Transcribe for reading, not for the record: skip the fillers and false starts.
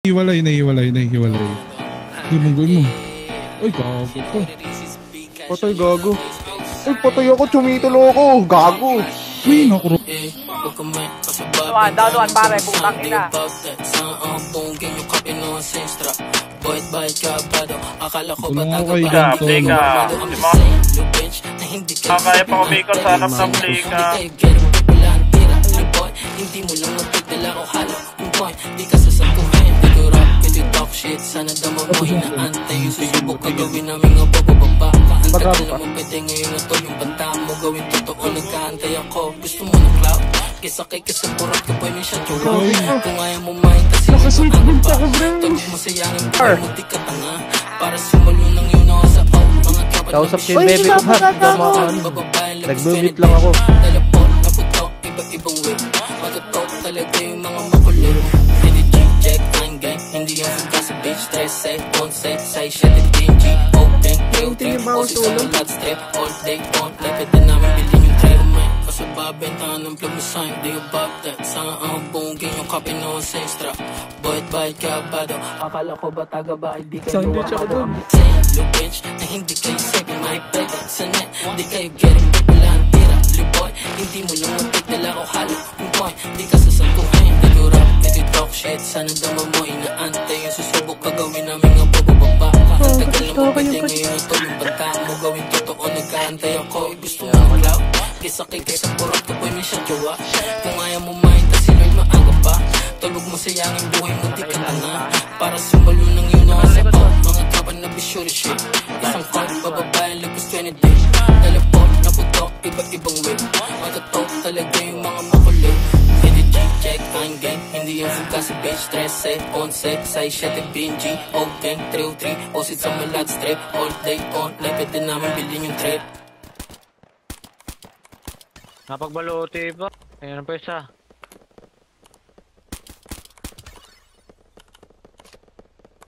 Hiwalay. Gawin mo. Uy, gago ko. Patay, gago. Uy, patay ako, tumitalo ako. Gago. Uy, nakuro. Doon, pare, putang ina. Tulong ako kay Ganto. Kaya pa kumikot sa harap ng plika. Hindi mo lang magpagdala ko halo yung point. Di ka sasabuhin, di ko rap, hindi talk shit. Sana dama mo hinaantay yung susubok ka gawin namin nga bababa. Kaantay ka naman pwede ngayon na to yung banta mo gawin totoo. Nagkaantay ako, gusto mo ng cloud. Kesa kay kasapurat ka pa may siya jowa. Kung ayaw mo mahin kasi magpapano pa. Tagos mo sayangin buhay mo di ka tanga. Para sumulo ng yun ako sa out. Mga kapat Kausap si Bebe ko ha, gamaan. Nag-mute lang ako. Ibang way, matutok talaga yung mga makulit. Hindi G-Jack, line gang, hindi yung fuga sa bitch. Stress, set, on set, say shit, it's G, open, real thing. Kasi sa mga step, all day, on life. Pwede namin bilhin yung trail, man. Kasi babentahan ng plug mo sign, di about that. Saan ang bungin yung copy no ancestra. Bayad ka ba daw? Akala ko ba taga ba? Di kayo wakabang. Say, bitch, na hindi kayo second, my play sa net. Di kayo getting popular, tira, boy. Hindi mo lang magpagdala ko halo yung point. Di ka sasabuhin, di ko rap, di ko talk shit. Sana dama mo inaantay yung susubok ka gawin namin nga bababa. Kaantagal naman pwede ngayon ito yung banta mo gawin totoo. Nagkaantay ako, gusto mo ng cloud. Kesa kay kasapurat ka boy may siya jowa. Kung ayaw mo mahin kasi Lord maaga pa. Tulog mo sayangin buhay mo di ka tanga. Para sumulo ng yun ako sa out. Mga tropa na bisyo shit. Isang card, bababayan lagos 20 days. Teleport, naputok, iba-ibang way. Matutok talaga yung mga makulit. Hindi G-Check, I'm gang. Hindi yung fuga sa bitch. Stress, set, on set, say shit, BNG. O gang, 303, o sit sa malad strip. All day, on life, pwede namin bilhin yung trip. Napagbaluti pa. Ayan pa isa.